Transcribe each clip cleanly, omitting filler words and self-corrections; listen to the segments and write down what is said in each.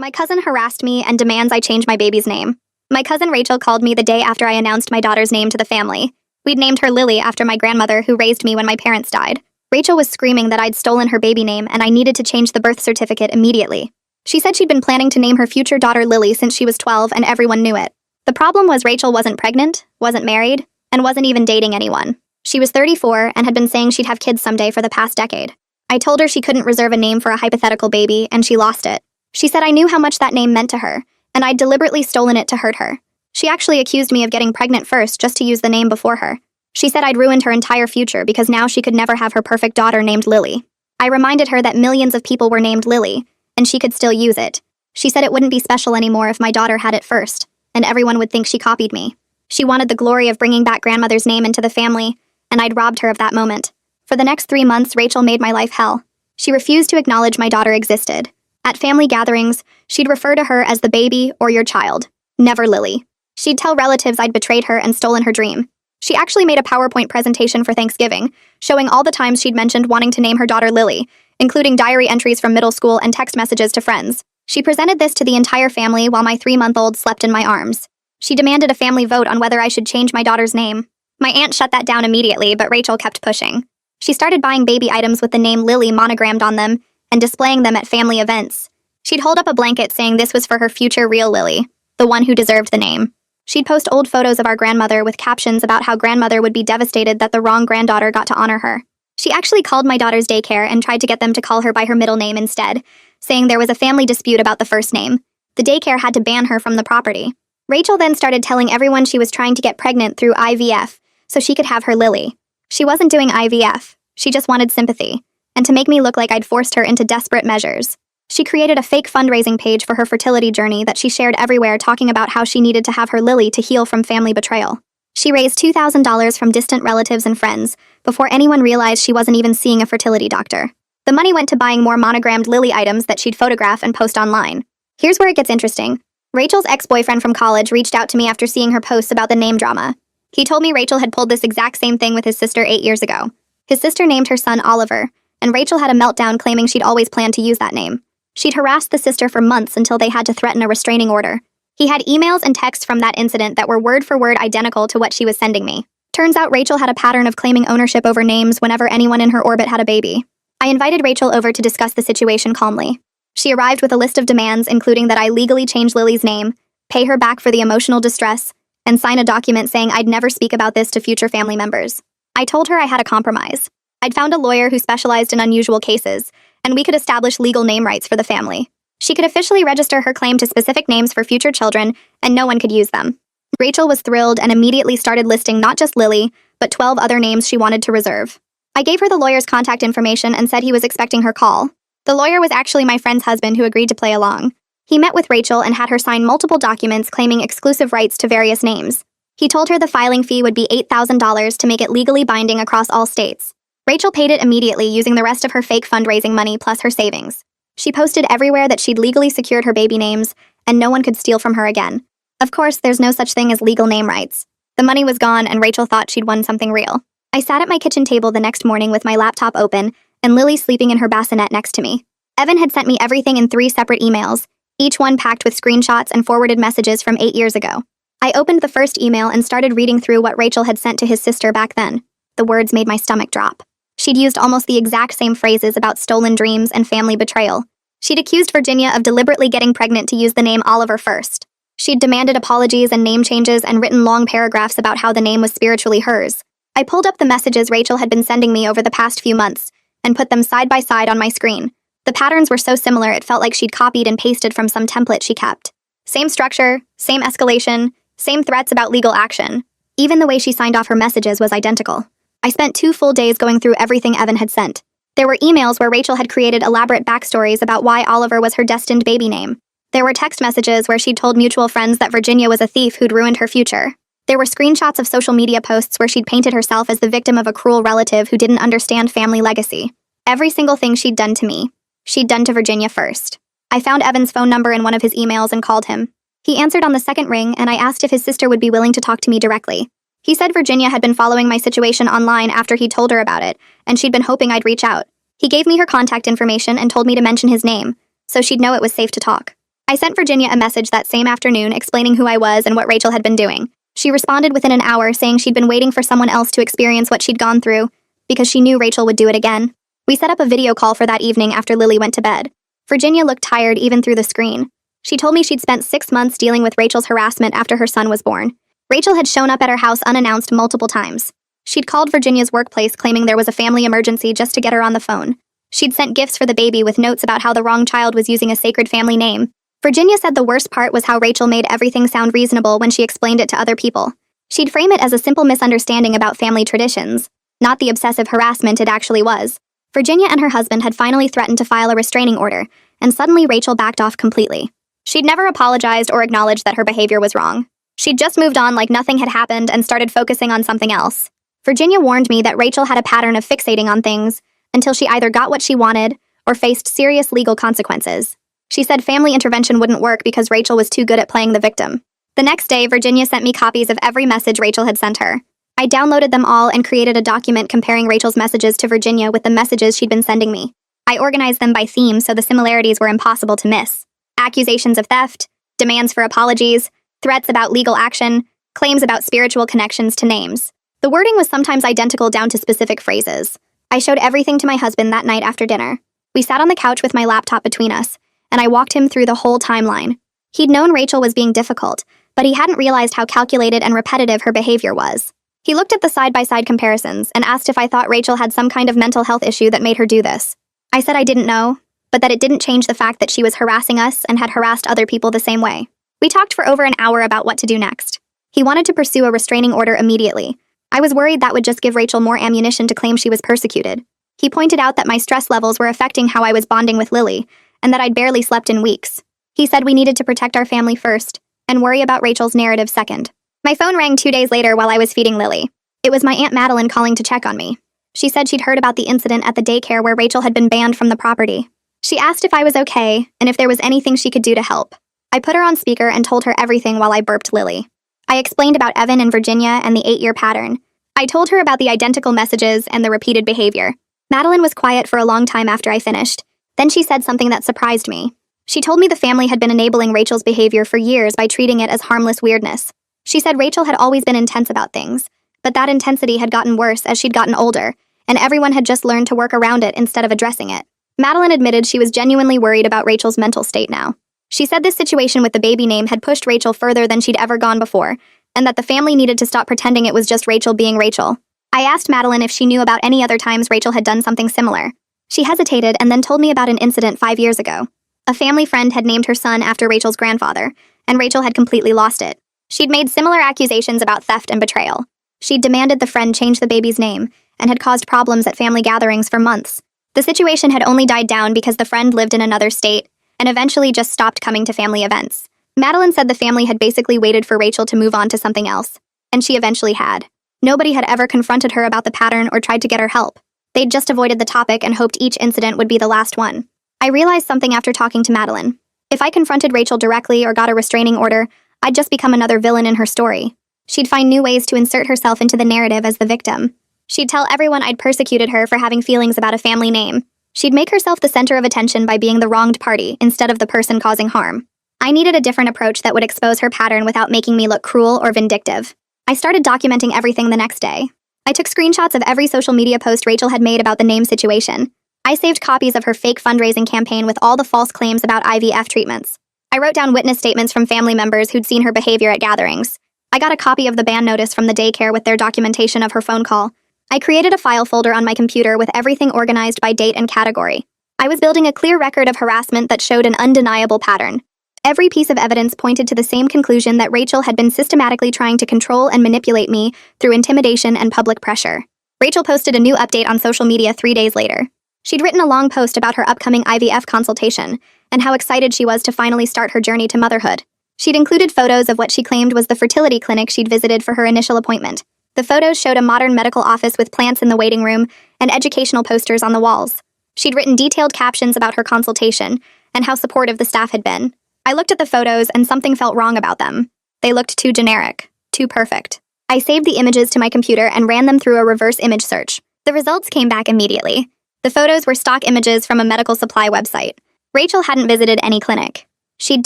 My cousin harassed me and demands I change my baby's name. My cousin Rachel called me the day after I announced my daughter's name to the family. We'd named her Lily after my grandmother who raised me when my parents died. Rachel was screaming that I'd stolen her baby name and I needed to change the birth certificate immediately. She said she'd been planning to name her future daughter Lily since she was 12 and everyone knew it. The problem was Rachel wasn't pregnant, wasn't married, and wasn't even dating anyone. She was 34 and had been saying she'd have kids someday for the past decade. I told her she couldn't reserve a name for a hypothetical baby, and she lost it. She said I knew how much that name meant to her, and I'd deliberately stolen it to hurt her. She actually accused me of getting pregnant first just to use the name before her. She said I'd ruined her entire future because now she could never have her perfect daughter named Lily. I reminded her that millions of people were named Lily, and she could still use it. She said it wouldn't be special anymore if my daughter had it first, and everyone would think she copied me. She wanted the glory of bringing back grandmother's name into the family, and I'd robbed her of that moment. For the next 3 months, Rachel made my life hell. She refused to acknowledge my daughter existed. At family gatherings, she'd refer to her as the baby or your child, never Lily. She'd tell relatives I'd betrayed her and stolen her dream. She actually made a PowerPoint presentation for Thanksgiving, showing all the times she'd mentioned wanting to name her daughter Lily, including diary entries from middle school and text messages to friends. She presented this to the entire family while my 3-month-old slept in my arms. She demanded a family vote on whether I should change my daughter's name. My aunt shut that down immediately, but Rachel kept pushing. She started buying baby items with the name Lily monogrammed on them and displaying them at family events. She'd hold up a blanket saying this was for her future real Lily, the one who deserved the name. She'd post old photos of our grandmother with captions about how grandmother would be devastated that the wrong granddaughter got to honor her. She actually called my daughter's daycare and tried to get them to call her by her middle name instead, saying there was a family dispute about the first name. The daycare had to ban her from the property. Rachel then started telling everyone she was trying to get pregnant through IVF, so she could have her Lily. She wasn't doing IVF, she just wanted sympathy, and to make me look like I'd forced her into desperate measures. She created a fake fundraising page for her fertility journey that she shared everywhere talking about how she needed to have her Lily to heal from family betrayal. She raised $2,000 from distant relatives and friends before anyone realized she wasn't even seeing a fertility doctor. The money went to buying more monogrammed Lily items that she'd photograph and post online. Here's where it gets interesting. Rachel's ex-boyfriend from college reached out to me after seeing her posts about the name drama. He told me Rachel had pulled this exact same thing with his sister 8 years ago. His sister named her son Oliver, and Rachel had a meltdown claiming she'd always planned to use that name. She'd harassed the sister for months until they had to threaten a restraining order. He had emails and texts from that incident that were word-for-word identical to what she was sending me. Turns out Rachel had a pattern of claiming ownership over names whenever anyone in her orbit had a baby. I invited Rachel over to discuss the situation calmly. She arrived with a list of demands including that I legally change Lily's name, pay her back for the emotional distress, and sign a document saying I'd never speak about this to future family members. I told her I had a compromise. I'd found a lawyer who specialized in unusual cases, and we could establish legal name rights for the family. She could officially register her claim to specific names for future children, and no one could use them. Rachel was thrilled and immediately started listing not just Lily, but 12 other names she wanted to reserve. I gave her the lawyer's contact information and said he was expecting her call. The lawyer was actually my friend's husband who agreed to play along. He met with Rachel and had her sign multiple documents claiming exclusive rights to various names. He told her the filing fee would be $8,000 to make it legally binding across all states. Rachel paid it immediately using the rest of her fake fundraising money plus her savings. She posted everywhere that she'd legally secured her baby names, and no one could steal from her again. Of course, there's no such thing as legal name rights. The money was gone and Rachel thought she'd won something real. I sat at my kitchen table the next morning with my laptop open and Lily sleeping in her bassinet next to me. Evan had sent me everything in 3 separate emails, each one packed with screenshots and forwarded messages from 8 years ago. I opened the first email and started reading through what Rachel had sent to his sister back then. The words made my stomach drop. She'd used almost the exact same phrases about stolen dreams and family betrayal. She'd accused Virginia of deliberately getting pregnant to use the name Oliver first. She'd demanded apologies and name changes and written long paragraphs about how the name was spiritually hers. I pulled up the messages Rachel had been sending me over the past few months and put them side by side on my screen. The patterns were so similar it felt like she'd copied and pasted from some template she kept. Same structure, same escalation, same threats about legal action. Even the way she signed off her messages was identical. I spent 2 full days going through everything Evan had sent. There were emails where Rachel had created elaborate backstories about why Oliver was her destined baby name. There were text messages where she'd told mutual friends that Virginia was a thief who'd ruined her future. There were screenshots of social media posts where she'd painted herself as the victim of a cruel relative who didn't understand family legacy. Every single thing she'd done to me, she'd done to Virginia first. I found Evan's phone number in one of his emails and called him. He answered on the second ring, and I asked if his sister would be willing to talk to me directly. He said Virginia had been following my situation online after he told her about it, and she'd been hoping I'd reach out. He gave me her contact information and told me to mention his name, so she'd know it was safe to talk. I sent Virginia a message that same afternoon explaining who I was and what Rachel had been doing. She responded within an hour saying she'd been waiting for someone else to experience what she'd gone through because she knew Rachel would do it again. We set up a video call for that evening after Lily went to bed. Virginia looked tired even through the screen. She told me she'd spent 6 months dealing with Rachel's harassment after her son was born. Rachel had shown up at her house unannounced multiple times. She'd called Virginia's workplace claiming there was a family emergency just to get her on the phone. She'd sent gifts for the baby with notes about how the wrong child was using a sacred family name. Virginia said the worst part was how Rachel made everything sound reasonable when she explained it to other people. She'd frame it as a simple misunderstanding about family traditions, not the obsessive harassment it actually was. Virginia and her husband had finally threatened to file a restraining order, and suddenly Rachel backed off completely. She'd never apologized or acknowledged that her behavior was wrong. She'd just moved on like nothing had happened and started focusing on something else. Virginia warned me that Rachel had a pattern of fixating on things until she either got what she wanted or faced serious legal consequences. She said family intervention wouldn't work because Rachel was too good at playing the victim. The next day, Virginia sent me copies of every message Rachel had sent her. I downloaded them all and created a document comparing Rachel's messages to Virginia with the messages she'd been sending me. I organized them by theme so the similarities were impossible to miss. Accusations of theft, demands for apologies, threats about legal action, claims about spiritual connections to names. The wording was sometimes identical down to specific phrases. I showed everything to my husband that night after dinner. We sat on the couch with my laptop between us, and I walked him through the whole timeline. He'd known Rachel was being difficult, but he hadn't realized how calculated and repetitive her behavior was. He looked at the side-by-side comparisons and asked if I thought Rachel had some kind of mental health issue that made her do this. I said I didn't know, but that it didn't change the fact that she was harassing us and had harassed other people the same way. We talked for over an hour about what to do next. He wanted to pursue a restraining order immediately. I was worried that would just give Rachel more ammunition to claim she was persecuted. He pointed out that my stress levels were affecting how I was bonding with Lily, and that I'd barely slept in weeks. He said we needed to protect our family first, and worry about Rachel's narrative second. My phone rang 2 days later while I was feeding Lily. It was my Aunt Madeline calling to check on me. She said she'd heard about the incident at the daycare where Rachel had been banned from the property. She asked if I was okay, and if there was anything she could do to help. I put her on speaker and told her everything while I burped Lily. I explained about Evan and Virginia and the 8-year pattern. I told her about the identical messages and the repeated behavior. Madeline was quiet for a long time after I finished. Then she said something that surprised me. She told me the family had been enabling Rachel's behavior for years by treating it as harmless weirdness. She said Rachel had always been intense about things, but that intensity had gotten worse as she'd gotten older, and everyone had just learned to work around it instead of addressing it. Madeline admitted she was genuinely worried about Rachel's mental state now. She said this situation with the baby name had pushed Rachel further than she'd ever gone before, and that the family needed to stop pretending it was just Rachel being Rachel. I asked Madeline if she knew about any other times Rachel had done something similar. She hesitated and then told me about an incident 5 years ago. A family friend had named her son after Rachel's grandfather, and Rachel had completely lost it. She'd made similar accusations about theft and betrayal. She'd demanded the friend change the baby's name, and had caused problems at family gatherings for months. The situation had only died down because the friend lived in another state, and eventually just stopped coming to family events. Madeline said the family had basically waited for Rachel to move on to something else, and she eventually had. Nobody had ever confronted her about the pattern or tried to get her help. They'd just avoided the topic and hoped each incident would be the last one. I realized something after talking to Madeline. If I confronted Rachel directly or got a restraining order, I'd just become another villain in her story. She'd find new ways to insert herself into the narrative as the victim. She'd tell everyone I'd persecuted her for having feelings about a family name. She'd make herself the center of attention by being the wronged party instead of the person causing harm. I needed a different approach that would expose her pattern without making me look cruel or vindictive. I started documenting everything the next day. I took screenshots of every social media post Rachel had made about the name situation. I saved copies of her fake fundraising campaign with all the false claims about IVF treatments. I wrote down witness statements from family members who'd seen her behavior at gatherings. I got a copy of the ban notice from the daycare with their documentation of her phone call. I created a file folder on my computer with everything organized by date and category. I was building a clear record of harassment that showed an undeniable pattern. Every piece of evidence pointed to the same conclusion that Rachel had been systematically trying to control and manipulate me through intimidation and public pressure. Rachel posted a new update on social media 3 days later. She'd written a long post about her upcoming IVF consultation and how excited she was to finally start her journey to motherhood. She'd included photos of what she claimed was the fertility clinic she'd visited for her initial appointment. The photos showed a modern medical office with plants in the waiting room and educational posters on the walls. She'd written detailed captions about her consultation and how supportive the staff had been. I looked at the photos and something felt wrong about them. They looked too generic, too perfect. I saved the images to my computer and ran them through a reverse image search. The results came back immediately. The photos were stock images from a medical supply website. Rachel hadn't visited any clinic. She'd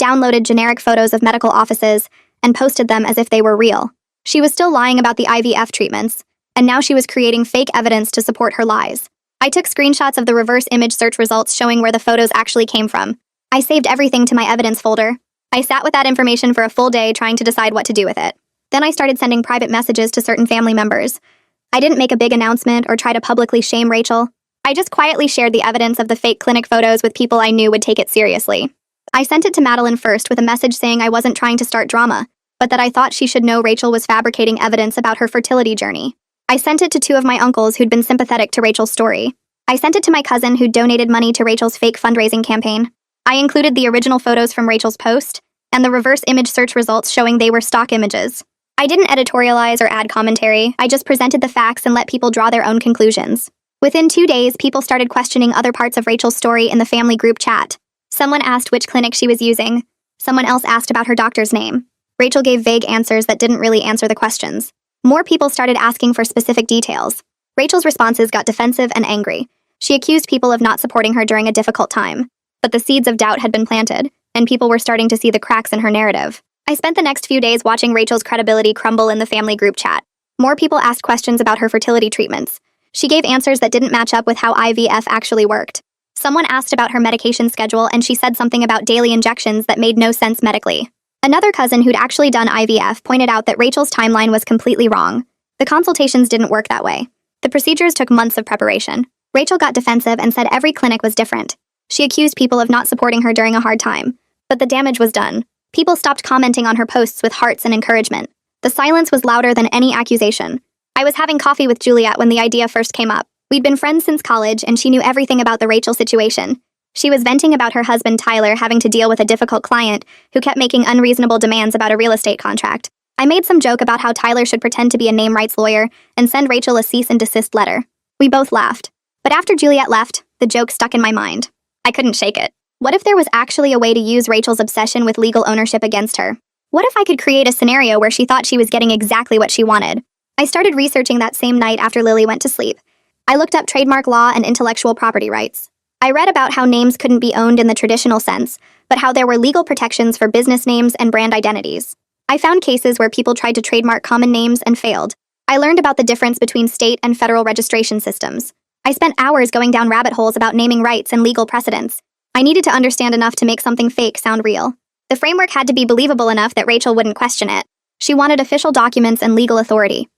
downloaded generic photos of medical offices and posted them as if they were real. She was still lying about the IVF treatments, and now she was creating fake evidence to support her lies. I took screenshots of the reverse image search results showing where the photos actually came from. I saved everything to my evidence folder. I sat with that information for a full day trying to decide what to do with it. Then I started sending private messages to certain family members. I didn't make a big announcement or try to publicly shame Rachel. I just quietly shared the evidence of the fake clinic photos with people I knew would take it seriously. I sent it to Madeline first with a message saying I wasn't trying to start drama, but that I thought she should know Rachel was fabricating evidence about her fertility journey. I sent it to two of my uncles who'd been sympathetic to Rachel's story. I sent it to my cousin who donated money to Rachel's fake fundraising campaign. I included the original photos from Rachel's post and the reverse image search results showing they were stock images. I didn't editorialize or add commentary, I just presented the facts and let people draw their own conclusions. Within 2 days, people started questioning other parts of Rachel's story in the family group chat. Someone asked which clinic she was using. Someone else asked about her doctor's name. Rachel gave vague answers that didn't really answer the questions. More people started asking for specific details. Rachel's responses got defensive and angry. She accused people of not supporting her during a difficult time. But the seeds of doubt had been planted, and people were starting to see the cracks in her narrative. I spent the next few days watching Rachel's credibility crumble in the family group chat. More people asked questions about her fertility treatments. She gave answers that didn't match up with how IVF actually worked. Someone asked about her medication schedule, and she said something about daily injections that made no sense medically. Another cousin who'd actually done IVF pointed out that Rachel's timeline was completely wrong. The consultations didn't work that way. The procedures took months of preparation. Rachel got defensive and said every clinic was different. She accused people of not supporting her during a hard time. But the damage was done. People stopped commenting on her posts with hearts and encouragement. The silence was louder than any accusation. I was having coffee with Juliet when the idea first came up. We'd been friends since college, and she knew everything about the Rachel situation. She was venting about her husband Tyler having to deal with a difficult client who kept making unreasonable demands about a real estate contract. I made some joke about how Tyler should pretend to be a name rights lawyer and send Rachel a cease and desist letter. We both laughed. But after Juliet left, the joke stuck in my mind. I couldn't shake it. What if there was actually a way to use Rachel's obsession with legal ownership against her? What if I could create a scenario where she thought she was getting exactly what she wanted? I started researching that same night after Lily went to sleep. I looked up trademark law and intellectual property rights. I read about how names couldn't be owned in the traditional sense, but how there were legal protections for business names and brand identities. I found cases where people tried to trademark common names and failed. I learned about the difference between state and federal registration systems. I spent hours going down rabbit holes about naming rights and legal precedents. I needed to understand enough to make something fake sound real. The framework had to be believable enough that Rachel wouldn't question it. She wanted official documents and legal authority.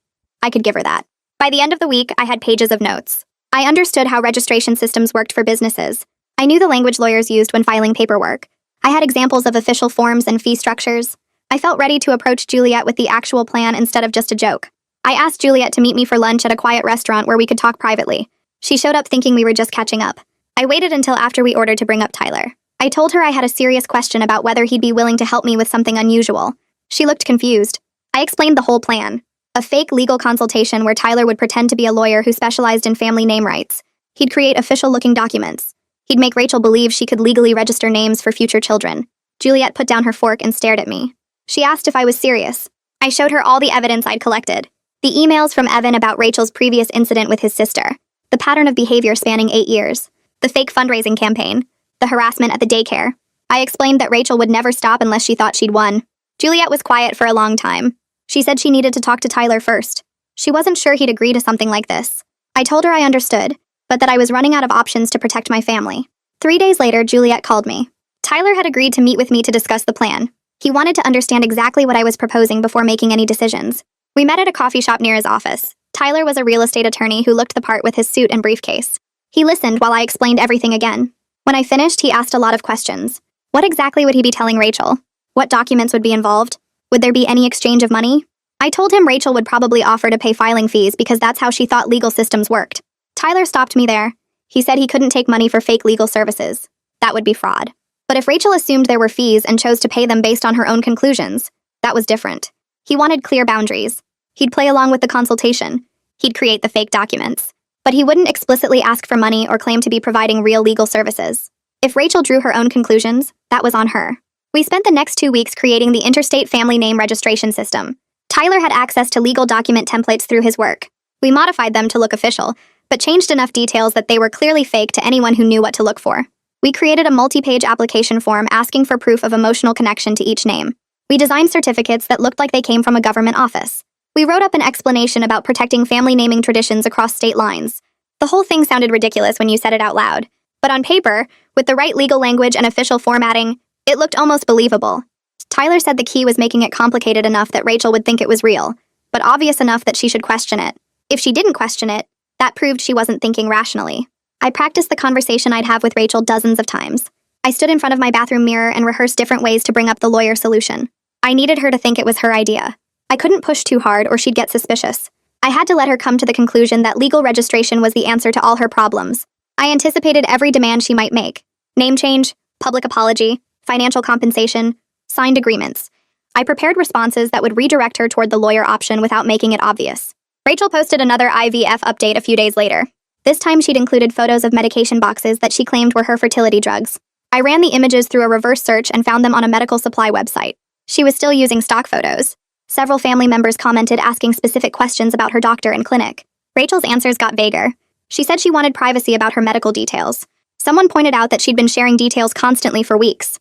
I could give her that. By the end of the week, I had pages of notes. I understood how registration systems worked for businesses. I knew the language lawyers used when filing paperwork. I had examples of official forms and fee structures. I felt ready to approach Juliet with the actual plan instead of just a joke. I asked Juliet to meet me for lunch at a quiet restaurant where we could talk privately. She showed up thinking we were just catching up. I waited until after we ordered to bring up Tyler. I told her I had a serious question about whether he'd be willing to help me with something unusual. She looked confused. I explained the whole plan. A fake legal consultation where Tyler would pretend to be a lawyer who specialized in family name rights. He'd create official-looking documents. He'd make Rachel believe she could legally register names for future children. Juliet put down her fork and stared at me. She asked if I was serious. I showed her all the evidence I'd collected. The emails from Evan about Rachel's previous incident with his sister. The pattern of behavior spanning 8 years. The fake fundraising campaign. The harassment at the daycare. I explained that Rachel would never stop unless she thought she'd won. Juliet was quiet for a long time. She said she needed to talk to Tyler first. She wasn't sure he'd agree to something like this. I told her I understood, but that I was running out of options to protect my family. 3 days later, Juliet called me. Tyler had agreed to meet with me to discuss the plan. He wanted to understand exactly what I was proposing before making any decisions. We met at a coffee shop near his office. Tyler was a real estate attorney who looked the part with his suit and briefcase. He listened while I explained everything again. When I finished, he asked a lot of questions. What exactly would he be telling Rachel? What documents would be involved? Would there be any exchange of money? I told him Rachel would probably offer to pay filing fees because that's how she thought legal systems worked. Tyler stopped me there. He said he couldn't take money for fake legal services. That would be fraud. But if Rachel assumed there were fees and chose to pay them based on her own conclusions, that was different. He wanted clear boundaries. He'd play along with the consultation. He'd create the fake documents. But he wouldn't explicitly ask for money or claim to be providing real legal services. If Rachel drew her own conclusions, that was on her. We spent the next 2 weeks creating the interstate family name registration system. Tyler had access to legal document templates through his work. We modified them to look official, but changed enough details that they were clearly fake to anyone who knew what to look for. We created a multi-page application form asking for proof of emotional connection to each name. We designed certificates that looked like they came from a government office. We wrote up an explanation about protecting family naming traditions across state lines. The whole thing sounded ridiculous when you said it out loud. But on paper, with the right legal language and official formatting, it looked almost believable. Tyler said the key was making it complicated enough that Rachel would think it was real, but obvious enough that she should question it. If she didn't question it, that proved she wasn't thinking rationally. I practiced the conversation I'd have with Rachel dozens of times. I stood in front of my bathroom mirror and rehearsed different ways to bring up the lawyer solution. I needed her to think it was her idea. I couldn't push too hard or she'd get suspicious. I had to let her come to the conclusion that legal registration was the answer to all her problems. I anticipated every demand she might make. Name change, public apology, financial compensation, signed agreements. I prepared responses that would redirect her toward the lawyer option without making it obvious. Rachel posted another IVF update a few days later. This time she'd included photos of medication boxes that she claimed were her fertility drugs. I ran the images through a reverse search and found them on a medical supply website. She was still using stock photos. Several family members commented asking specific questions about her doctor and clinic. Rachel's answers got vaguer. She said she wanted privacy about her medical details. Someone pointed out that she'd been sharing details constantly for weeks.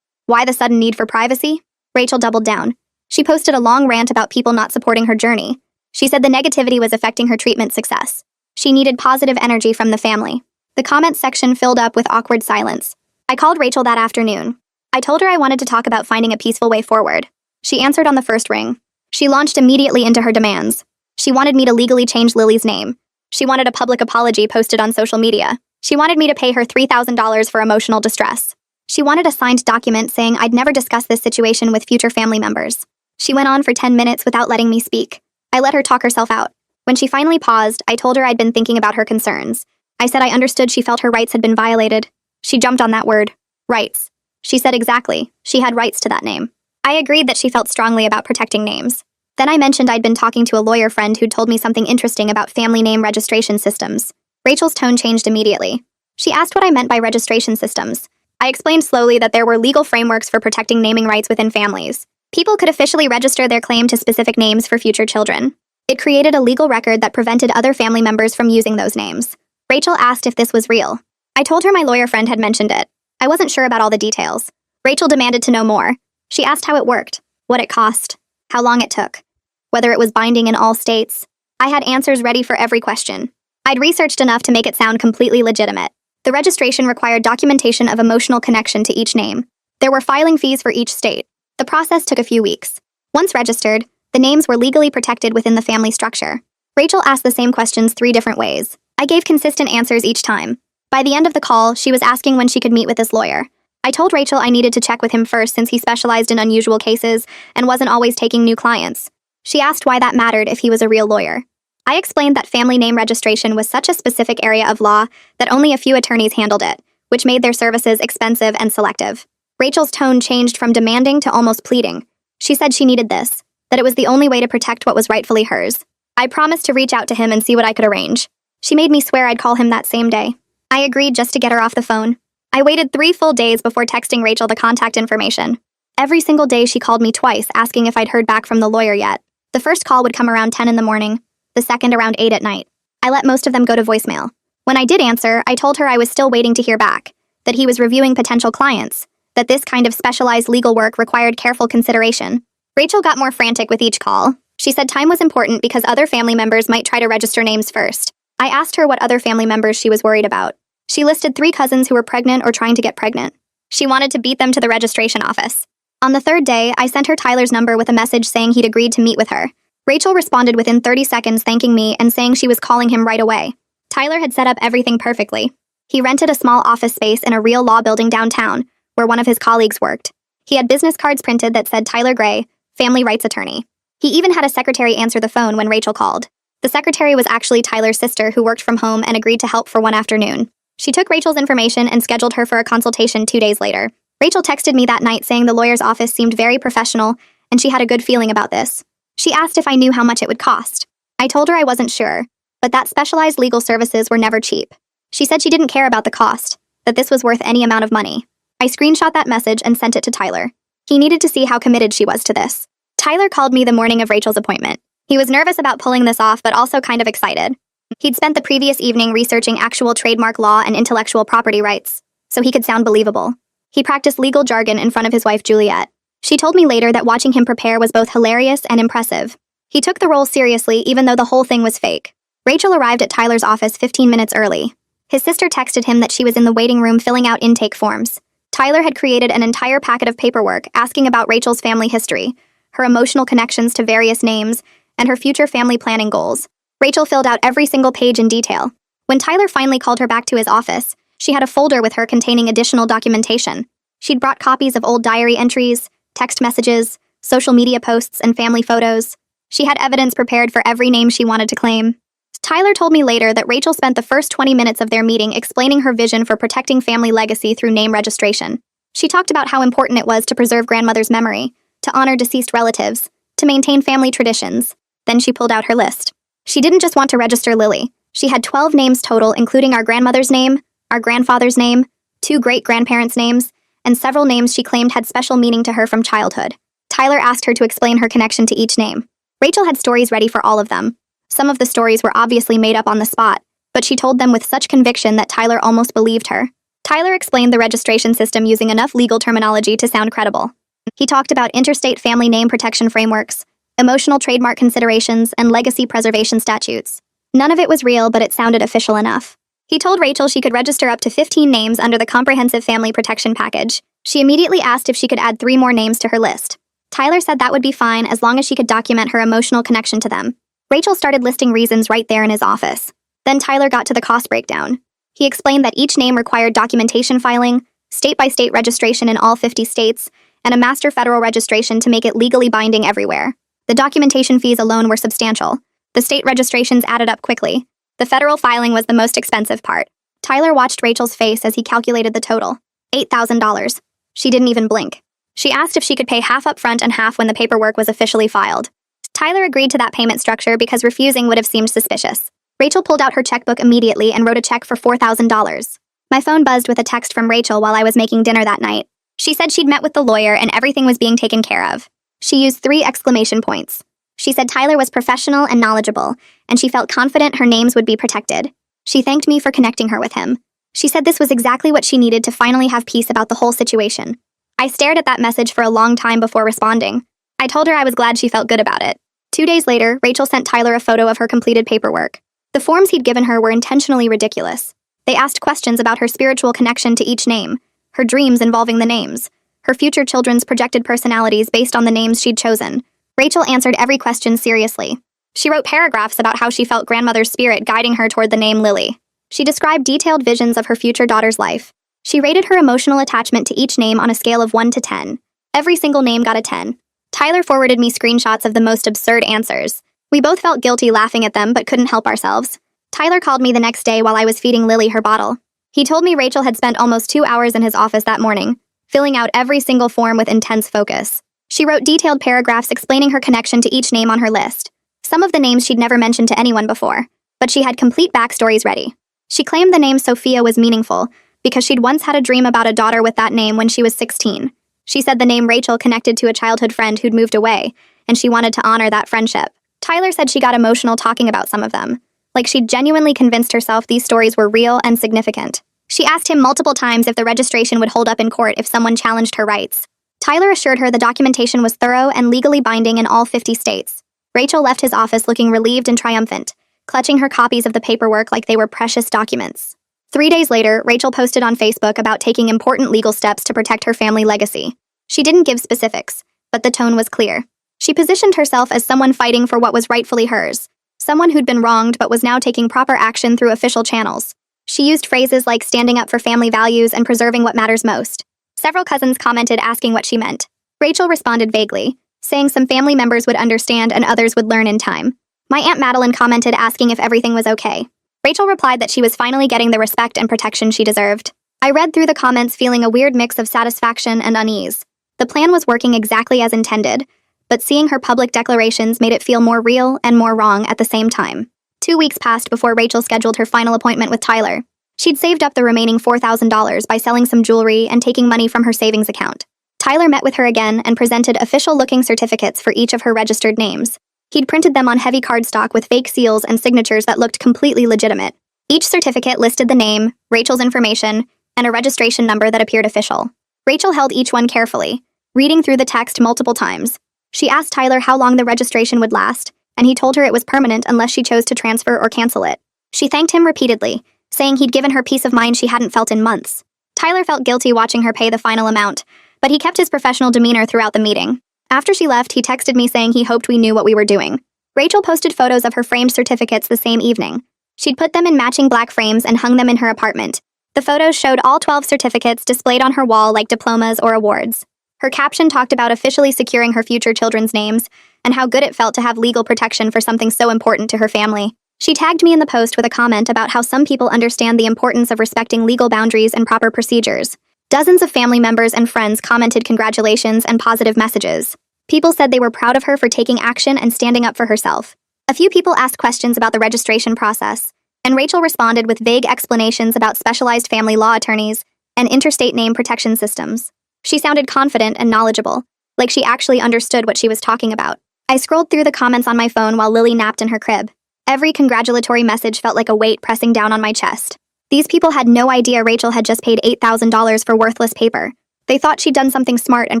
Why the sudden need for privacy? Rachel doubled down. She posted a long rant about people not supporting her journey. She said the negativity was affecting her treatment success. She needed positive energy from the family. The comments section filled up with awkward silence. I called Rachel that afternoon. I told her I wanted to talk about finding a peaceful way forward. She answered on the first ring. She launched immediately into her demands. She wanted me to legally change Lily's name. She wanted a public apology posted on social media. She wanted me to pay her $3,000 for emotional distress. She wanted a signed document saying I'd never discuss this situation with future family members. She went on for 10 minutes without letting me speak. I let her talk herself out. When she finally paused, I told her I'd been thinking about her concerns. I said I understood she felt her rights had been violated. She jumped on that word. Rights. She said exactly. She had rights to that name. I agreed that she felt strongly about protecting names. Then I mentioned I'd been talking to a lawyer friend who'd told me something interesting about family name registration systems. Rachel's tone changed immediately. She asked what I meant by registration systems. I explained slowly that there were legal frameworks for protecting naming rights within families. People could officially register their claim to specific names for future children. It created a legal record that prevented other family members from using those names. Rachel asked if this was real. I told her my lawyer friend had mentioned it. I wasn't sure about all the details. Rachel demanded to know more. She asked how it worked, what it cost, how long it took, whether it was binding in all states. I had answers ready for every question. I'd researched enough to make it sound completely legitimate. The registration required documentation of emotional connection to each name. There were filing fees for each state. The process took a few weeks. Once registered, the names were legally protected within the family structure. Rachel asked the same questions 3 different ways. I gave consistent answers each time. By the end of the call, she was asking when she could meet with this lawyer. I told Rachel I needed to check with him first since he specialized in unusual cases and wasn't always taking new clients. She asked why that mattered if he was a real lawyer. I explained that family name registration was such a specific area of law that only a few attorneys handled it, which made their services expensive and selective. Rachel's tone changed from demanding to almost pleading. She said she needed this, that it was the only way to protect what was rightfully hers. I promised to reach out to him and see what I could arrange. She made me swear I'd call him that same day. I agreed just to get her off the phone. I waited 3 full days before texting Rachel the contact information. Every single day she called me twice asking if I'd heard back from the lawyer yet. The first call would come around 10 in the morning, the second around 8 at night. I let most of them go to voicemail. When I did answer, I told her I was still waiting to hear back, that he was reviewing potential clients, that this kind of specialized legal work required careful consideration. Rachel got more frantic with each call. She said time was important because other family members might try to register names first. I asked her what other family members she was worried about. She listed 3 cousins who were pregnant or trying to get pregnant. She wanted to beat them to the registration office. On the 3rd day, I sent her Tyler's number with a message saying he'd agreed to meet with her. Rachel responded within 30 seconds thanking me and saying she was calling him right away. Tyler had set up everything perfectly. He rented a small office space in a real law building downtown, where one of his colleagues worked. He had business cards printed that said Tyler Gray, family rights attorney. He even had a secretary answer the phone when Rachel called. The secretary was actually Tyler's sister who worked from home and agreed to help for one afternoon. She took Rachel's information and scheduled her for a consultation 2 days later. Rachel texted me that night saying the lawyer's office seemed very professional and she had a good feeling about this. She asked if I knew how much it would cost. I told her I wasn't sure, but that specialized legal services were never cheap. She said she didn't care about the cost, that this was worth any amount of money. I screenshot that message and sent it to Tyler. He needed to see how committed she was to this. Tyler called me the morning of Rachel's appointment. He was nervous about pulling this off, but also kind of excited. He'd spent the previous evening researching actual trademark law and intellectual property rights. so he could sound believable. He practiced legal jargon in front of his wife Juliet. She told me later that watching him prepare was both hilarious and impressive. He took the role seriously even though the whole thing was fake. Rachel arrived at Tyler's office 15 minutes early. His sister texted him that she was in the waiting room filling out intake forms. Tyler had created an entire packet of paperwork asking about Rachel's family history, her emotional connections to various names, and her future family planning goals. Rachel filled out every single page in detail. When Tyler finally called her back to his office, she had a folder with her containing additional documentation. She'd brought copies of old diary entries, text messages, social media posts, and family photos. She had evidence prepared for every name she wanted to claim. Tyler told me later that Rachel spent the first 20 minutes of their meeting explaining her vision for protecting family legacy through name registration. She talked about how important it was to preserve grandmother's memory, to honor deceased relatives, to maintain family traditions. Then she pulled out her list. She didn't just want to register Lily. She had 12 names total, including our grandmother's name, our grandfather's name, 2 great-grandparents' names, and several names she claimed had special meaning to her from childhood. Tyler asked her to explain her connection to each name. Rachel had stories ready for all of them. Some of the stories were obviously made up on the spot, but she told them with such conviction that Tyler almost believed her. Tyler explained the registration system using enough legal terminology to sound credible. He talked about interstate family name protection frameworks, emotional trademark considerations, and legacy preservation statutes. None of it was real, but it sounded official enough. He told Rachel she could register up to 15 names under the Comprehensive Family Protection Package. She immediately asked if she could add 3 more names to her list. Tyler said that would be fine as long as she could document her emotional connection to them. Rachel started listing reasons right there in his office. Then Tyler got to the cost breakdown. He explained that each name required documentation filing, state-by-state registration in all 50 states, and a master federal registration to make it legally binding everywhere. The documentation fees alone were substantial. The state registrations added up quickly. The federal filing was the most expensive part. Tyler watched Rachel's face as he calculated the total. $8,000. She didn't even blink. She asked if she could pay half up front and half when the paperwork was officially filed. Tyler agreed to that payment structure because refusing would have seemed suspicious. Rachel pulled out her checkbook immediately and wrote a check for $4,000. My phone buzzed with a text from Rachel while I was making dinner that night. She said she'd met with the lawyer and everything was being taken care of. She used 3 exclamation points. She said Tyler was professional and knowledgeable, and she felt confident her names would be protected. She thanked me for connecting her with him. She said this was exactly what she needed to finally have peace about the whole situation. I stared at that message for a long time before responding. I told her I was glad she felt good about it. 2 days later, Rachel sent Tyler a photo of her completed paperwork. The forms he'd given her were intentionally ridiculous. They asked questions about her spiritual connection to each name, her dreams involving the names, her future children's projected personalities based on the names she'd chosen. Rachel answered every question seriously. She wrote paragraphs about how she felt grandmother's spirit guiding her toward the name Lily. She described detailed visions of her future daughter's life. She rated her emotional attachment to each name on a scale of 1 to 10. Every single name got a 10. Tyler forwarded me screenshots of the most absurd answers. We both felt guilty laughing at them but couldn't help ourselves. Tyler called me the next day while I was feeding Lily her bottle. He told me Rachel had spent almost 2 hours in his office that morning, filling out every single form with intense focus. She wrote detailed paragraphs explaining her connection to each name on her list. Some of the names she'd never mentioned to anyone before, but she had complete backstories ready. She claimed the name Sophia was meaningful because she'd once had a dream about a daughter with that name when she was 16. She said the name Rachel connected to a childhood friend who'd moved away, and she wanted to honor that friendship. Tyler said she got emotional talking about some of them, like she'd genuinely convinced herself these stories were real and significant. She asked him multiple times if the registration would hold up in court if someone challenged her rights. Tyler assured her the documentation was thorough and legally binding in all 50 states. Rachel left his office looking relieved and triumphant, clutching her copies of the paperwork like they were precious documents. 3 days later, Rachel posted on Facebook about taking important legal steps to protect her family legacy. She didn't give specifics, but the tone was clear. She positioned herself as someone fighting for what was rightfully hers, someone who'd been wronged but was now taking proper action through official channels. She used phrases like standing up for family values and preserving what matters most. Several cousins commented asking what she meant. Rachel responded vaguely, saying some family members would understand and others would learn in time. My Aunt Madeline commented asking if everything was okay. Rachel replied that she was finally getting the respect and protection she deserved. I read through the comments feeling a weird mix of satisfaction and unease. The plan was working exactly as intended, but seeing her public declarations made it feel more real and more wrong at the same time. 2 weeks passed before Rachel scheduled her final appointment with Tyler. She'd saved up the remaining $4,000 by selling some jewelry and taking money from her savings account. Tyler met with her again and presented official-looking certificates for each of her registered names. He'd printed them on heavy cardstock with fake seals and signatures that looked completely legitimate. Each certificate listed the name, Rachel's information, and a registration number that appeared official. Rachel held each one carefully, reading through the text multiple times. She asked Tyler how long the registration would last, and he told her it was permanent unless she chose to transfer or cancel it. She thanked him repeatedly, saying he'd given her peace of mind she hadn't felt in months. Tyler felt guilty watching her pay the final amount, but he kept his professional demeanor throughout the meeting. After she left, he texted me saying he hoped we knew what we were doing. Rachel posted photos of her framed certificates the same evening. She'd put them in matching black frames and hung them in her apartment. The photos showed all 12 certificates displayed on her wall like diplomas or awards. Her caption talked about officially securing her future children's names and how good it felt to have legal protection for something so important to her family. She tagged me in the post with a comment about how some people understand the importance of respecting legal boundaries and proper procedures. Dozens of family members and friends commented congratulations and positive messages. People said they were proud of her for taking action and standing up for herself. A few people asked questions about the registration process, and Rachel responded with vague explanations about specialized family law attorneys and interstate name protection systems. She sounded confident and knowledgeable, like she actually understood what she was talking about. I scrolled through the comments on my phone while Lily napped in her crib. Every congratulatory message felt like a weight pressing down on my chest. These people had no idea Rachel had just paid $8,000 for worthless paper. They thought she'd done something smart and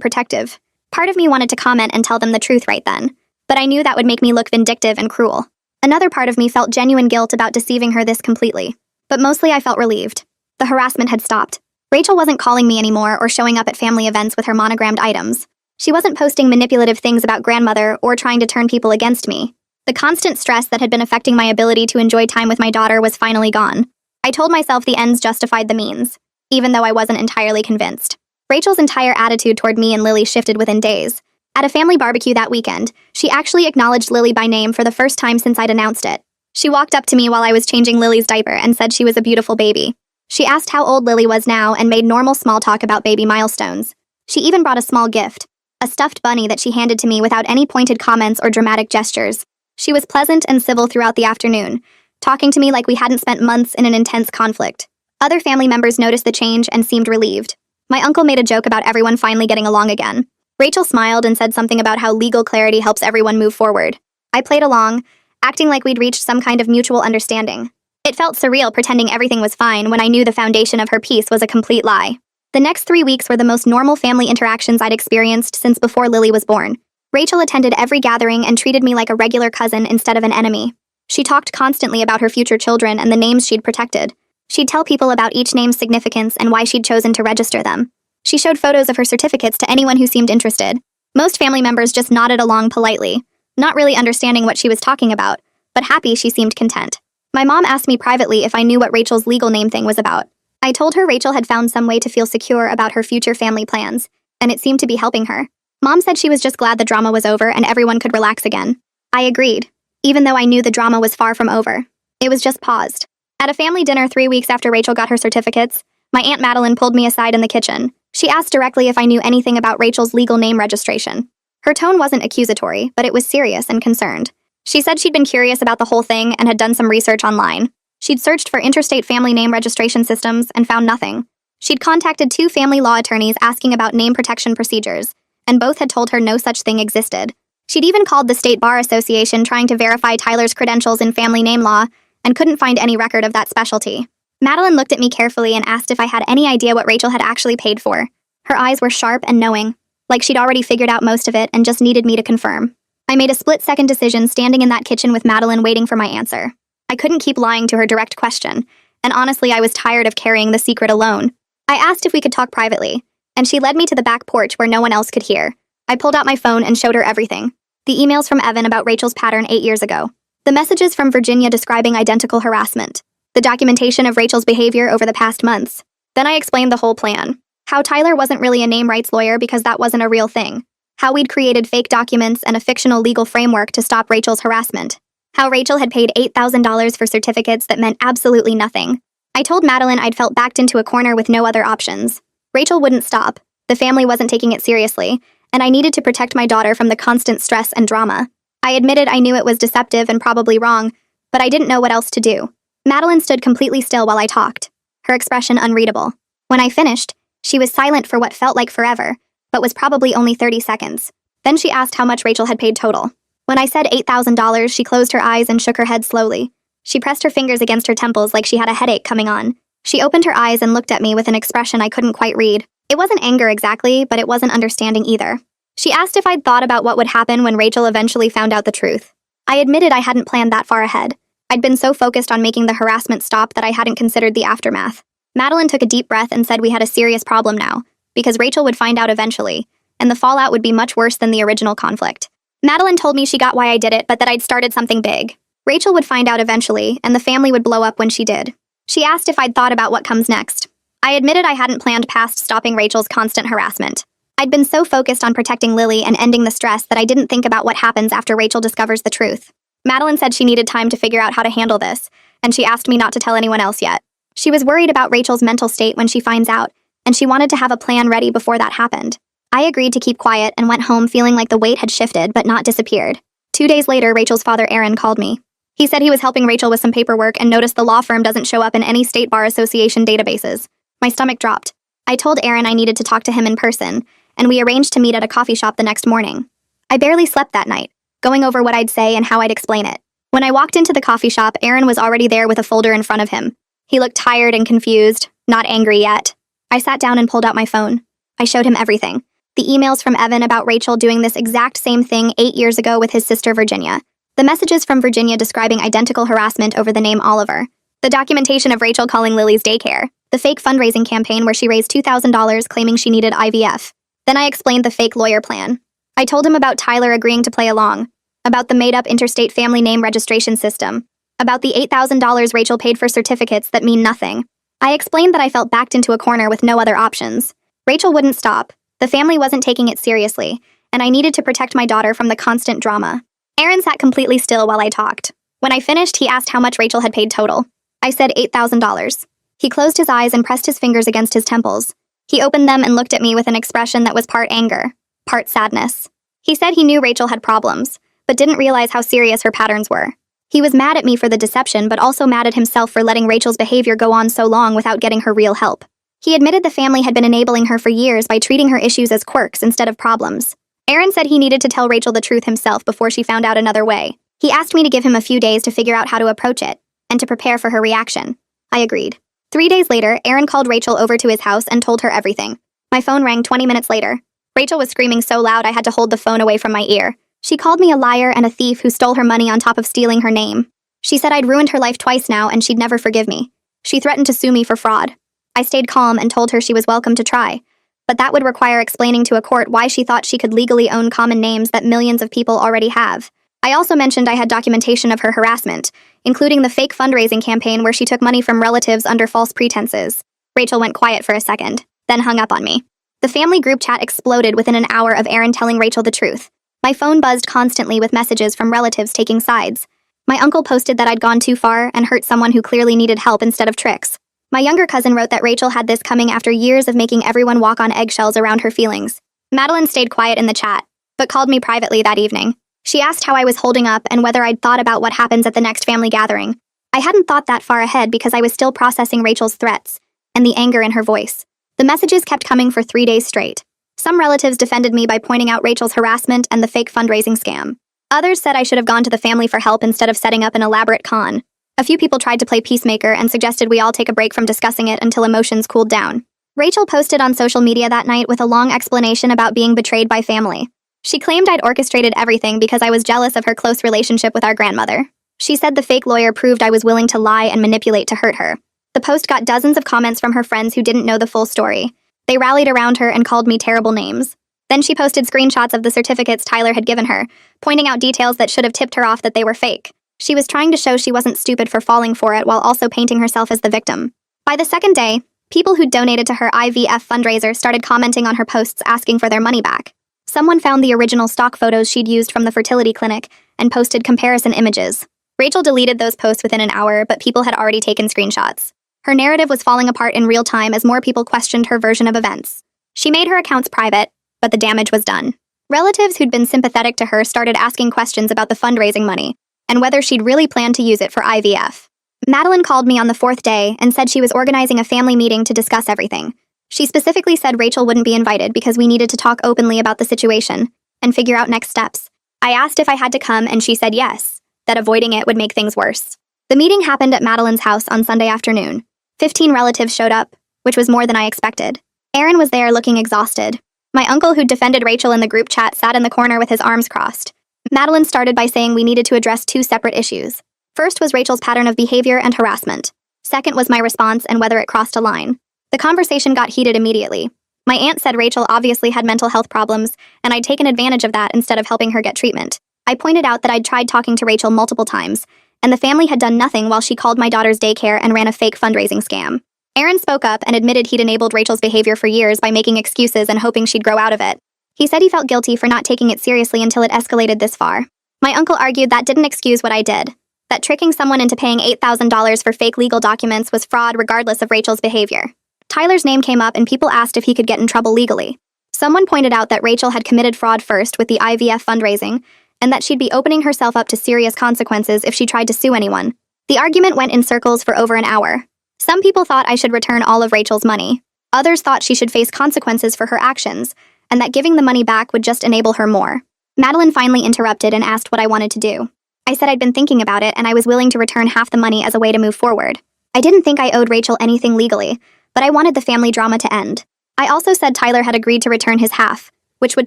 protective. Part of me wanted to comment and tell them the truth right then, but I knew that would make me look vindictive and cruel. Another part of me felt genuine guilt about deceiving her this completely, but mostly I felt relieved. The harassment had stopped. Rachel wasn't calling me anymore or showing up at family events with her monogrammed items. She wasn't posting manipulative things about grandmother or trying to turn people against me. The constant stress that had been affecting my ability to enjoy time with my daughter was finally gone. I told myself the ends justified the means, even though I wasn't entirely convinced. Rachel's entire attitude toward me and Lily shifted within days. At a family barbecue that weekend, she actually acknowledged Lily by name for the first time since I'd announced it. She walked up to me while I was changing Lily's diaper and said she was a beautiful baby. She asked how old Lily was now and made normal small talk about baby milestones. She even brought a small gift, a stuffed bunny that she handed to me without any pointed comments or dramatic gestures. She was pleasant and civil throughout the afternoon, talking to me like we hadn't spent months in an intense conflict. Other family members noticed the change and seemed relieved. My uncle made a joke about everyone finally getting along again. Rachel smiled and said something about how legal clarity helps everyone move forward. I played along, acting like we'd reached some kind of mutual understanding. It felt surreal pretending everything was fine when I knew the foundation of her peace was a complete lie. The next 3 weeks were the most normal family interactions I'd experienced since before Lily was born. Rachel attended every gathering and treated me like a regular cousin instead of an enemy. She talked constantly about her future children and the names she'd protected. She'd tell people about each name's significance and why she'd chosen to register them. She showed photos of her certificates to anyone who seemed interested. Most family members just nodded along politely, not really understanding what she was talking about, but happy she seemed content. My mom asked me privately if I knew what Rachel's legal name thing was about. I told her Rachel had found some way to feel secure about her future family plans, and it seemed to be helping her. Mom said she was just glad the drama was over and everyone could relax again. I agreed, even though I knew the drama was far from over. It was just paused. At a family dinner 3 weeks after Rachel got her certificates, my Aunt Madeline pulled me aside in the kitchen. She asked directly if I knew anything about Rachel's legal name registration. Her tone wasn't accusatory, but it was serious and concerned. She said she'd been curious about the whole thing and had done some research online. She'd searched for interstate family name registration systems and found nothing. She'd contacted 2 family law attorneys asking about name protection procedures, and both had told her no such thing existed. She'd even called the State Bar Association trying to verify Tyler's credentials in family name law and couldn't find any record of that specialty. Madeline looked at me carefully and asked if I had any idea what Rachel had actually paid for. Her eyes were sharp and knowing, like she'd already figured out most of it and just needed me to confirm. I made a split-second decision standing in that kitchen with Madeline waiting for my answer. I couldn't keep lying to her direct question, and honestly I was tired of carrying the secret alone. I asked if we could talk privately, and she led me to the back porch where no one else could hear. I pulled out my phone and showed her everything. The emails from Evan about Rachel's pattern 8 years ago. The messages from Virginia describing identical harassment. The documentation of Rachel's behavior over the past months. Then I explained the whole plan. How Tyler wasn't really a name rights lawyer because that wasn't a real thing. How we'd created fake documents and a fictional legal framework to stop Rachel's harassment. How Rachel had paid $8,000 for certificates that meant absolutely nothing. I told Madeline I'd felt backed into a corner with no other options. Rachel wouldn't stop. The family wasn't taking it seriously, and I needed to protect my daughter from the constant stress and drama. I admitted I knew it was deceptive and probably wrong, but I didn't know what else to do. Madeline stood completely still while I talked, her expression unreadable. When I finished, she was silent for what felt like forever, but was probably only 30 seconds. Then she asked how much Rachel had paid total. When I said $8,000, she closed her eyes and shook her head slowly. She pressed her fingers against her temples like she had a headache coming on. She opened her eyes and looked at me with an expression I couldn't quite read. It wasn't anger exactly, but it wasn't understanding either. She asked if I'd thought about what would happen when Rachel eventually found out the truth. I admitted I hadn't planned that far ahead. I'd been so focused on making the harassment stop that I hadn't considered the aftermath. Madeline took a deep breath and said we had a serious problem now, because Rachel would find out eventually, and the fallout would be much worse than the original conflict. Madeline told me she got why I did it, but that I'd started something big. Rachel would find out eventually, and the family would blow up when she did. She asked if I'd thought about what comes next. I admitted I hadn't planned past stopping Rachel's constant harassment. I'd been so focused on protecting Lily and ending the stress that I didn't think about what happens after Rachel discovers the truth. Madeline said she needed time to figure out how to handle this, and she asked me not to tell anyone else yet. She was worried about Rachel's mental state when she finds out, and she wanted to have a plan ready before that happened. I agreed to keep quiet and went home feeling like the weight had shifted but not disappeared. 2 days later, Rachel's father, Aaron, called me. He said he was helping Rachel with some paperwork and noticed the law firm doesn't show up in any state bar association databases. My stomach dropped. I told Aaron I needed to talk to him in person, and we arranged to meet at a coffee shop the next morning. I barely slept that night, going over what I'd say and how I'd explain it. When I walked into the coffee shop, Aaron was already there with a folder in front of him. He looked tired and confused, not angry yet. I sat down and pulled out my phone. I showed him everything. The emails from Evan about Rachel doing this exact same thing 8 years ago with his sister Virginia. The messages from Virginia describing identical harassment over the name Oliver. The documentation of Rachel calling Lily's daycare. The fake fundraising campaign where she raised $2,000 claiming she needed IVF. Then I explained the fake lawyer plan. I told him about Tyler agreeing to play along, about the made-up interstate family name registration system, about the $8,000 Rachel paid for certificates that mean nothing. I explained that I felt backed into a corner with no other options. Rachel wouldn't stop. The family wasn't taking it seriously, and I needed to protect my daughter from the constant drama. Aaron sat completely still while I talked. When I finished, he asked how much Rachel had paid total. I said $8,000. He closed his eyes and pressed his fingers against his temples. He opened them and looked at me with an expression that was part anger, part sadness. He said he knew Rachel had problems, but didn't realize how serious her patterns were. He was mad at me for the deception, but also mad at himself for letting Rachel's behavior go on so long without getting her real help. He admitted the family had been enabling her for years by treating her issues as quirks instead of problems. Aaron said he needed to tell Rachel the truth himself before she found out another way. He asked me to give him a few days to figure out how to approach it, and to prepare for her reaction. I agreed. 3 days later, Aaron called Rachel over to his house and told her everything. My phone rang 20 minutes later. Rachel was screaming so loud I had to hold the phone away from my ear. She called me a liar and a thief who stole her money on top of stealing her name. She said I'd ruined her life twice now and she'd never forgive me. She threatened to sue me for fraud. I stayed calm and told her she was welcome to try, but that would require explaining to a court why she thought she could legally own common names that millions of people already have. I also mentioned I had documentation of her harassment, including the fake fundraising campaign where she took money from relatives under false pretenses. Rachel went quiet for a second, then hung up on me. The family group chat exploded within an hour of Aaron telling Rachel the truth. My phone buzzed constantly with messages from relatives taking sides. My uncle posted that I'd gone too far and hurt someone who clearly needed help instead of tricks. My younger cousin wrote that Rachel had this coming after years of making everyone walk on eggshells around her feelings. Madeline stayed quiet in the chat, but called me privately that evening. She asked how I was holding up and whether I'd thought about what happens at the next family gathering. I hadn't thought that far ahead because I was still processing Rachel's threats and the anger in her voice. The messages kept coming for 3 days straight. Some relatives defended me by pointing out Rachel's harassment and the fake fundraising scam. Others said I should have gone to the family for help instead of setting up an elaborate con. A few people tried to play peacemaker and suggested we all take a break from discussing it until emotions cooled down. Rachel posted on social media that night with a long explanation about being betrayed by family. She claimed I'd orchestrated everything because I was jealous of her close relationship with our grandmother. She said the fake lawyer proved I was willing to lie and manipulate to hurt her. The post got dozens of comments from her friends who didn't know the full story. They rallied around her and called me terrible names. Then she posted screenshots of the certificates Tyler had given her, pointing out details that should have tipped her off that they were fake. She was trying to show she wasn't stupid for falling for it while also painting herself as the victim. By the second day, people who'd donated to her IVF fundraiser started commenting on her posts asking for their money back. Someone found the original stock photos she'd used from the fertility clinic and posted comparison images. Rachel deleted those posts within an hour, but people had already taken screenshots. Her narrative was falling apart in real time as more people questioned her version of events. She made her accounts private, but the damage was done. Relatives who'd been sympathetic to her started asking questions about the fundraising money and whether she'd really planned to use it for IVF. Madeline called me on the 4th day and said she was organizing a family meeting to discuss everything. She specifically said Rachel wouldn't be invited because we needed to talk openly about the situation and figure out next steps. I asked if I had to come and she said yes, that avoiding it would make things worse. The meeting happened at Madeline's house on Sunday afternoon. 15 relatives showed up, which was more than I expected. Aaron was there looking exhausted. My uncle, who'd defended Rachel in the group chat, sat in the corner with his arms crossed. Madeline started by saying we needed to address two separate issues. First was Rachel's pattern of behavior and harassment. Second was my response and whether it crossed a line. The conversation got heated immediately. My aunt said Rachel obviously had mental health problems, and I'd taken advantage of that instead of helping her get treatment. I pointed out that I'd tried talking to Rachel multiple times, and the family had done nothing while she called my daughter's daycare and ran a fake fundraising scam. Aaron spoke up and admitted he'd enabled Rachel's behavior for years by making excuses and hoping she'd grow out of it. He said he felt guilty for not taking it seriously until it escalated this far. My uncle argued that didn't excuse what I did, that tricking someone into paying $8,000 for fake legal documents was fraud regardless of Rachel's behavior. Tyler's name came up and people asked if he could get in trouble legally. Someone pointed out that Rachel had committed fraud first with the IVF fundraising, and that she'd be opening herself up to serious consequences if she tried to sue anyone. The argument went in circles for over an hour. Some people thought I should return all of Rachel's money. Others thought she should face consequences for her actions, and that giving the money back would just enable her more. Madeline finally interrupted and asked what I wanted to do. I said I'd been thinking about it and I was willing to return half the money as a way to move forward. I didn't think I owed Rachel anything legally, but I wanted the family drama to end. I also said Tyler had agreed to return his half, which would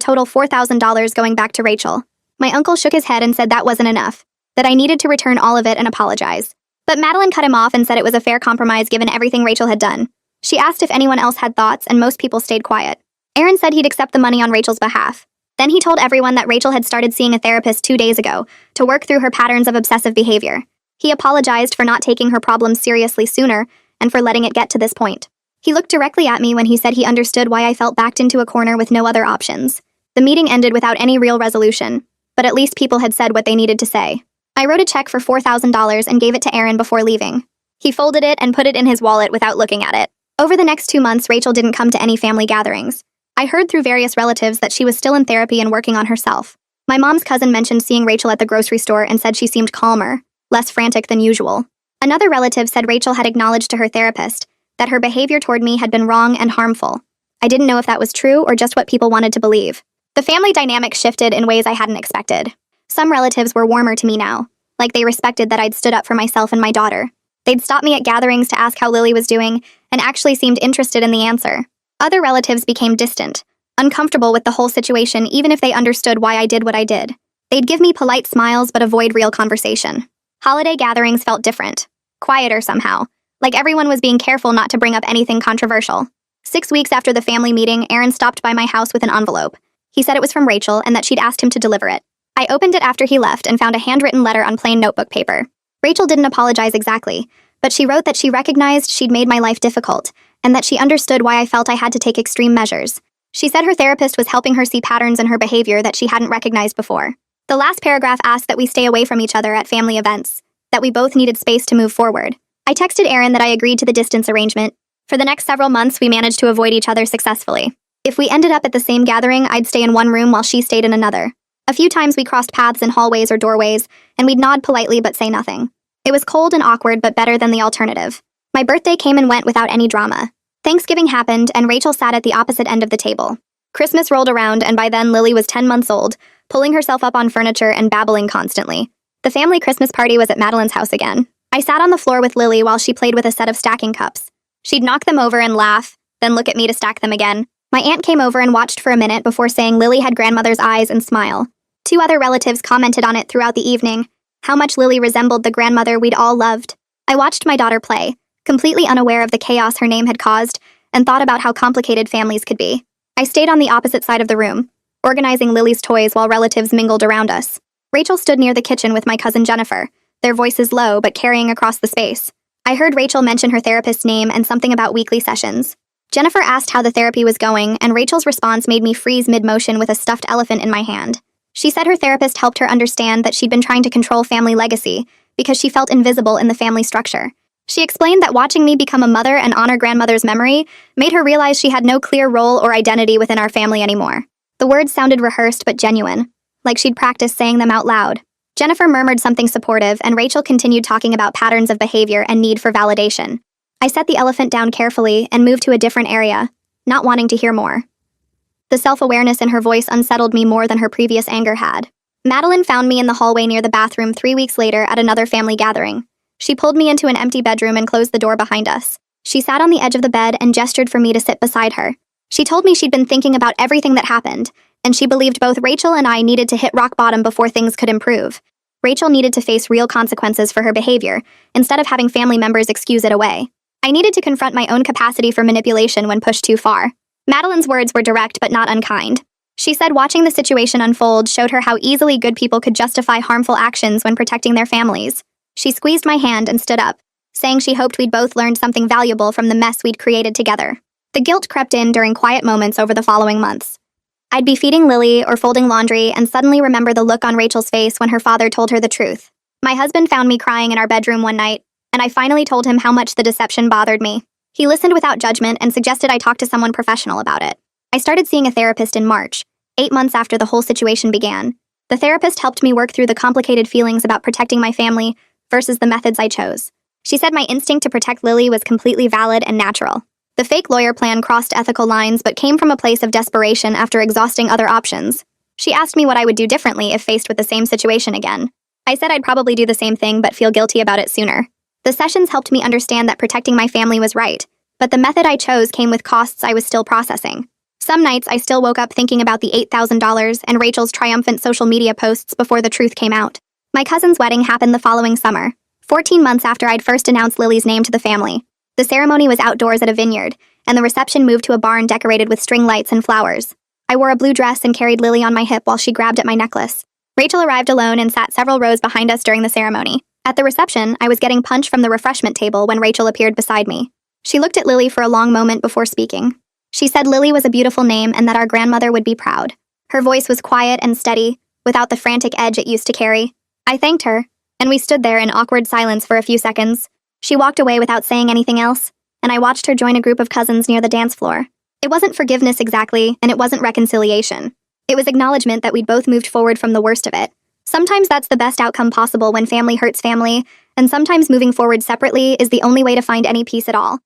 total $4,000 going back to Rachel. My uncle shook his head and said that wasn't enough, that I needed to return all of it and apologize. But Madeline cut him off and said it was a fair compromise given everything Rachel had done. She asked if anyone else had thoughts, and most people stayed quiet. Aaron said he'd accept the money on Rachel's behalf. Then he told everyone that Rachel had started seeing a therapist 2 days ago to work through her patterns of obsessive behavior. He apologized for not taking her problems seriously sooner and for letting it get to this point. He looked directly at me when he said he understood why I felt backed into a corner with no other options. The meeting ended without any real resolution, but at least people had said what they needed to say. I wrote a check for $4,000 and gave it to Aaron before leaving. He folded it and put it in his wallet without looking at it. Over the next 2 months, Rachel didn't come to any family gatherings. I heard through various relatives that she was still in therapy and working on herself. My mom's cousin mentioned seeing Rachel at the grocery store and said she seemed calmer, less frantic than usual. Another relative said Rachel had acknowledged to her therapist that her behavior toward me had been wrong and harmful. I didn't know if that was true or just what people wanted to believe. The family dynamic shifted in ways I hadn't expected. Some relatives were warmer to me now, like they respected that I'd stood up for myself and my daughter. They'd stop me at gatherings to ask how Lily was doing and actually seemed interested in the answer. Other relatives became distant, uncomfortable with the whole situation even if they understood why I did what I did. They'd give me polite smiles but avoid real conversation. Holiday gatherings felt different, quieter somehow, like everyone was being careful not to bring up anything controversial. 6 weeks after the family meeting, Aaron stopped by my house with an envelope. He said it was from Rachel and that she'd asked him to deliver it. I opened it after he left and found a handwritten letter on plain notebook paper. Rachel didn't apologize exactly, but she wrote that she recognized she'd made my life difficult and that she understood why I felt I had to take extreme measures. She said her therapist was helping her see patterns in her behavior that she hadn't recognized before. The last paragraph asked that we stay away from each other at family events, that we both needed space to move forward. I texted Aaron that I agreed to the distance arrangement. For the next several months, we managed to avoid each other successfully. If we ended up at the same gathering, I'd stay in one room while she stayed in another. A few times we crossed paths in hallways or doorways, and we'd nod politely but say nothing. It was cold and awkward, but better than the alternative. My birthday came and went without any drama. Thanksgiving happened, and Rachel sat at the opposite end of the table. Christmas rolled around, and by then Lily was 10 months old, pulling herself up on furniture and babbling constantly. The family Christmas party was at Madeline's house again. I sat on the floor with Lily while she played with a set of stacking cups. She'd knock them over and laugh, then look at me to stack them again. My aunt came over and watched for a minute before saying Lily had grandmother's eyes and smile. 2 other relatives commented on it throughout the evening, how much Lily resembled the grandmother we'd all loved. I watched my daughter play, completely unaware of the chaos her name had caused, and thought about how complicated families could be. I stayed on the opposite side of the room, organizing Lily's toys while relatives mingled around us. Rachel stood near the kitchen with my cousin Jennifer, their voices low but carrying across the space. I heard Rachel mention her therapist's name and something about weekly sessions. Jennifer asked how the therapy was going, and Rachel's response made me freeze mid-motion with a stuffed elephant in my hand. She said her therapist helped her understand that she'd been trying to control family legacy because she felt invisible in the family structure. She explained that watching me become a mother and honor grandmother's memory made her realize she had no clear role or identity within our family anymore. The words sounded rehearsed but genuine, like she'd practiced saying them out loud. Jennifer murmured something supportive, and Rachel continued talking about patterns of behavior and need for validation. I set the elephant down carefully and moved to a different area, not wanting to hear more. The self-awareness in her voice unsettled me more than her previous anger had. Madeline found me in the hallway near the bathroom 3 weeks later at another family gathering. She pulled me into an empty bedroom and closed the door behind us. She sat on the edge of the bed and gestured for me to sit beside her. She told me she'd been thinking about everything that happened, and she believed both Rachel and I needed to hit rock bottom before things could improve. Rachel needed to face real consequences for her behavior, instead of having family members excuse it away. I needed to confront my own capacity for manipulation when pushed too far. Madeline's words were direct but not unkind. She said watching the situation unfold showed her how easily good people could justify harmful actions when protecting their families. She squeezed my hand and stood up, saying she hoped we'd both learned something valuable from the mess we'd created together. The guilt crept in during quiet moments over the following months. I'd be feeding Lily or folding laundry and suddenly remember the look on Rachel's face when her father told her the truth. My husband found me crying in our bedroom one night, and I finally told him how much the deception bothered me. He listened without judgment and suggested I talk to someone professional about it. I started seeing a therapist in March, 8 months after the whole situation began. The therapist helped me work through the complicated feelings about protecting my family versus the methods I chose. She said my instinct to protect Lily was completely valid and natural. The fake lawyer plan crossed ethical lines but came from a place of desperation after exhausting other options. She asked me what I would do differently if faced with the same situation again. I said I'd probably do the same thing but feel guilty about it sooner. The sessions helped me understand that protecting my family was right, but the method I chose came with costs I was still processing. Some nights I still woke up thinking about the $8,000 and Rachel's triumphant social media posts before the truth came out. My cousin's wedding happened the following summer, 14 months after I'd first announced Lily's name to the family. The ceremony was outdoors at a vineyard, and the reception moved to a barn decorated with string lights and flowers. I wore a blue dress and carried Lily on my hip while she grabbed at my necklace. Rachel arrived alone and sat several rows behind us during the ceremony. At the reception, I was getting punch from the refreshment table when Rachel appeared beside me. She looked at Lily for a long moment before speaking. She said Lily was a beautiful name and that our grandmother would be proud. Her voice was quiet and steady, without the frantic edge it used to carry. I thanked her, and we stood there in awkward silence for a few seconds. She walked away without saying anything else, and I watched her join a group of cousins near the dance floor. It wasn't forgiveness exactly, and it wasn't reconciliation. It was acknowledgement that we'd both moved forward from the worst of it. Sometimes that's the best outcome possible when family hurts family, and sometimes moving forward separately is the only way to find any peace at all.